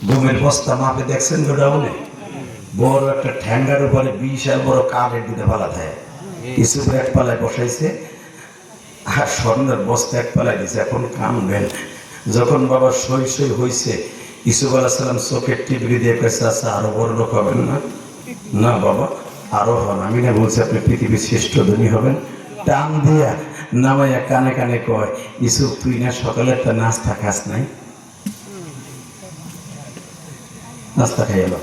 গমের বস্তা মাপে দেখছেন গোডাউনে বড় একটা ঠ্যাঙ্গার উপরে বিশাল বড় কাঠের দুটো পালা থাকে কিছু এক পালায় বসাইছে আর স্বর্ণের বস্তা এক পালায় দিছে। এখন কামবেন যখন বাবা সই সই হয়েছে ইসুফ আলাইহিস সালাম চোখের টিপড়ি দিয়ে কয়েছে আচ্ছা আরো বড় লোক হবেন না? না বাবা আরো হন। আমি না বলছি আপনি পৃথিবীর শ্রেষ্ঠ ধনী হবেন? টান দিয়া নামাইয়া কানে কানে কয় ইসুফ তুই না সকালে একটা নাস্তা খাস নাই? নাস্তা খাই এলো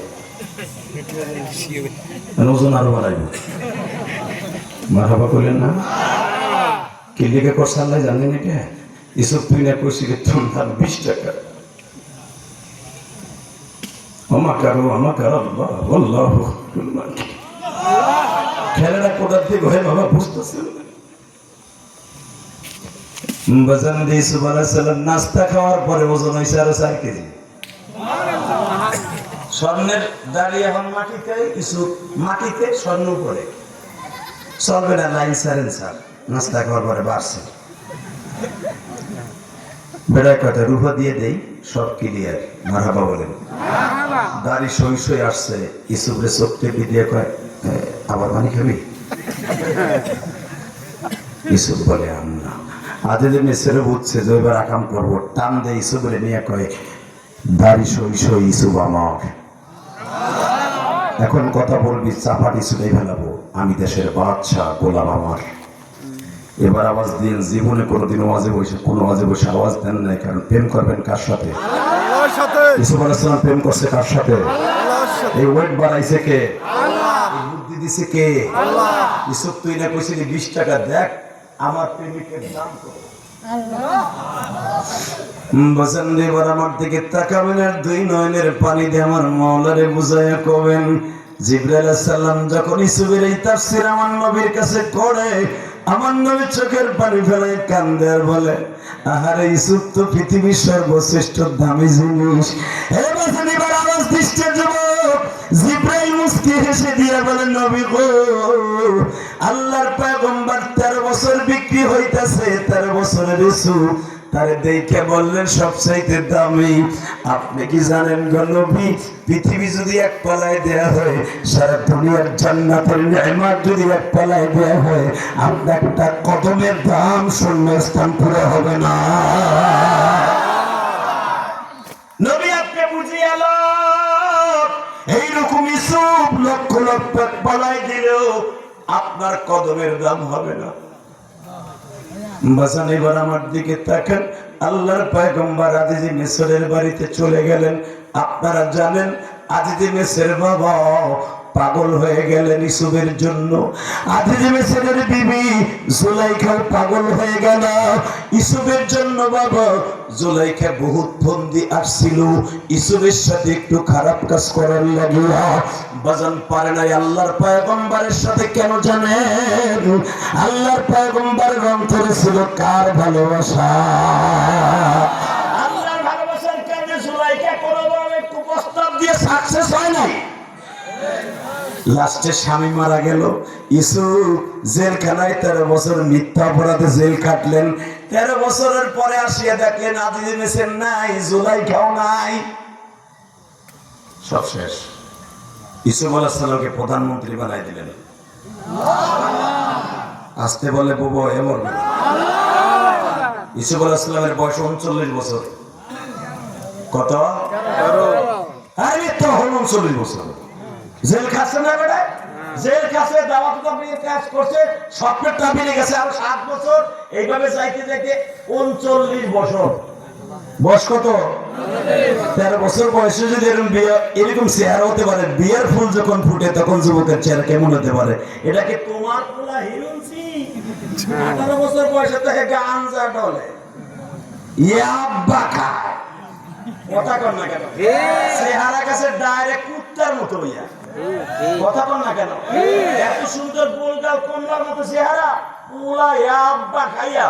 ওজন আরো বাড়াইব। মারহাবা করলেন না? কি লিখে করছে আল্লাহ জানেন এটা? ইসুফ তুই না কইছি তোমার দাম 20 টাকা। খেলাটা কোথার থেকে হয় বাবা বুঝতেছেন? ইসুফ আলাইহিস সালাম নাস্তা খাওয়ার পরে ওজন হয়েছে আরো 4 কেজি। স্বর্ণের দাড়ি এখন মাটিতে, ইসুফ মাটিতে, স্বর্ণ উপরে। চলবে না, লাইন সারেন স্যার। নাস্তা খাওয়ার পরে বাড়ছে বেড়ায় কথা রুহা দিয়ে দেই সব ক্লিয়ার। মারহাবা বলেন। দাড়ি সই সই আসছে ইসুফরে চোখ টেপি দিয়ে কয় আবার পানি খাবি? ইসুফ বলে আমরা আজে মেসেরে বুঝছে যে এবার আকাম করবো। টান দিয়ে ইসুফরে নিয়ে কয় দাড়ি সই সই ইসুফ আমার। এখন কথা বলবি চাপাটি ছুটাই ফেলাবো। আমি দেশের বাদশা, গোলাম আমার। এবার আওয়াজ দিন। জীবনে কোনোদিন ওয়াজে বসে কোনো ওয়াজে বসে আওয়াজ দেন নাই, কারণ প্রেম করবেন কার সাথে? ইসুফ আলাইহিস সালাম প্রেম করছে কার সাথে? এই ওয়েট বাড়াইছে কে? এই বুদ্ধি দিছে কে? ইসুফ তুই না কইছিলি 20 টাকা, দেখ আমার প্রেমিকের দাম কত। বসেন এবার আমার দিকে তাকাবেন আর দুই নয়নের পানি দিয়ে আমার মাওলারে বুঝাইয়া কবেন জিবরাইল আলাইহিস সালাম যখন ইসুফের এই তাফসীর আমার নবীর কাছে করে, আমার নবী চোখের পানি ফেলে কান্দে আর বলে আহারে ইসুফ তো পৃথিবীর সর্বশ্রেষ্ঠ দামি জিনিস। এবার আওয়াজ দিচ্ছে যুবক। জিবরাইল মুস্কি হেসে দিয়ে বলে নবী গো, আল্লাহর পয়গম্বর 13 বছর বিক্রি হইতাছে, 13 বছরের ইসুফ তারে দেখে বললেন সবচাইতে দামি। আপনি কি জানেন গো নবী, পৃথিবী যদি এক পালায় দেয়া হয়, সারা দুনিয়ার জান্নাতের নেয়ামত যদি এক পালায় দেয়া হয়, আপনার একটা কদমের দাম শূন্যস্থান পুরো হবে না। নবী আপনি বুঝিয়ে এলো এইরকম ইসুফ লক্ষ লক্ষ পালায় দিলেও আপনার কদমের দাম হবে না। বাসান এবার আমার দিকে তাকান। আল্লাহর পয়গম্বর আজিজি মিসরের বাড়িতে চলে গেলেন। আপনারা জানেন আজিজি মিসর বাবা পাগল হয়ে গেলেন ইসুফের জন্য। আজিজি মিসরের বিবি জুলাইখা পাগল হয়ে গেল ইসুফের জন্য। বাবা জুলাইখা বহুত ফন্দি আসছিল ইসুফের সাথে একটু খারাপ কাজ করার লাগিয়া। বাজান পারে নাই আল্লাহর পয়গম্বরের সাথে। কেন জানেন? আল্লাহর পয়গম্বরের অন্তরে ছিল কার ভালোবাসা? আল্লাহর ভালোবাসার কারণে জুলাইখা কোনোভাবে কুপ্রস্তাব দিয়ে সাকসেস হয় নাই। লাস্টে স্বামী মারা গেল। ইসুফ জেলখানায় 13 বছর মিথ্যা অপরাধে জেল কাটলেন। 13 বছরের পরে আসিয়া দেখলেন আজিজি মিসর নাই, জুলাইখাও নাই, সব শেষ। ইসুফ আলাইহিস সালামকে প্রধানমন্ত্রী বানাই দিলেন। আসতে বলে বুবু এমন। ইসুফ আলাইহিস সালামের বয়স 39 বছর। কত? আরে তো 39 বছর। জেল খাচ্ছে না বেটা, জেল খাচ্ছে, দাওয়াত তাবলীগের কাজ করছে, স্বপ্নটা মিলে গেছে আরো 7 বছর। এইভাবে যাইতে যাইতে 39 বছর। বয়স কত? 13 বছর বয়সে যদি এরকম চেহারা হতে পারে, বিয়ের ফুল যখন ফুটে তখন যুবকের চেহারা কেমন হতে পারে? এটাকে তোমার পোলা হিরুনসি 18 বছর বয়সে তাকে গাঞ্জা ডলে ইয়াব্বা খায়। কথা কর না কেন? চেহারা কাছে ডাইরেক্ট কুত্তার মতো হইয়া। কথা কর না কেন? এত সুন্দর গোলগাল কমলার মতো চেহারা, পোলা ইয়াব্বা খাইয়া।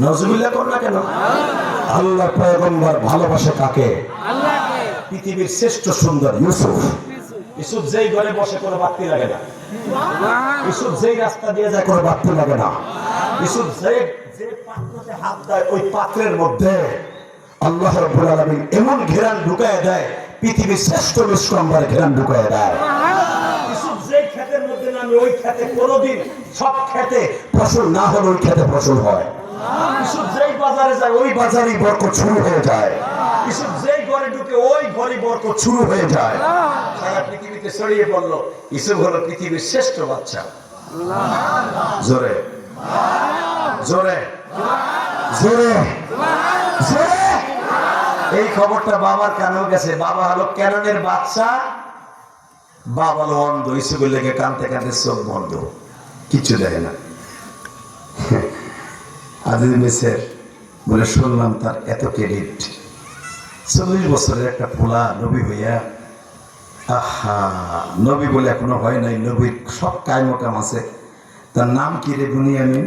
নজরুল্লাহ কর না কেন? আল্লাহর পয়গম্বর ভালোবাসে কাকে? আল্লাহকে। পৃথিবীর শ্রেষ্ঠ সুন্দর ইউসুফ। ইউসুফ যেই ঘরে বসে কোনো বাতি লাগে না। ইউসুফ যেই রাস্তা দিয়ে যায় কোনো বাতি লাগে না। ইউসুফ যে পাত্রতে হাত দেয় ওই পাত্রের মধ্যে আল্লাহ রাব্বুল আলামিন এমন ঘেরান ঢুকায় দেয়, পৃথিবীর শ্রেষ্ঠ মিষ্টাম্বার ঘেরান ঢুকায় দেয়। ইউসুফ যেই ক্ষেতের মধ্যে নামে ওই ক্ষেতে কোনোদিন সব ক্ষেতে ফসল না হলে ওই ক্ষেতে ফসল হয়। ইউসুফ যেই বাজারে যায় ওই বাজারেই বরকত শুরু হয়ে যায়। ইউসুফ যেই ঘরে ঢুকে ওই ঘরে বরকত শুরু হয়ে যায়। সারা পৃথিবীতে ছড়িয়ে পড়লো ইউসুফ হলো পৃথিবীর শ্রেষ্ঠ বাচ্চা। জোরে জোরে জোরে জোরে। এই খবরটা বাবার কানেও গেছে। বাবা হলো ক্যাননের বাচ্চা, বাবা হলো অন্ধ। ইউসুফের লেগে কানতে কানতে চোখ বন্ধ, কিচ্ছু দেখে না। আজিজ মিসের বলে শুনলাম তার এত ক্রেডিট। 40 বছরের একটা পোলা নবী হইয়া, আহা নবী বলে এখনো হয় নাই, নবীর সব কায়মকাম আছে। তার নাম কি রে বুনিয়ামিন?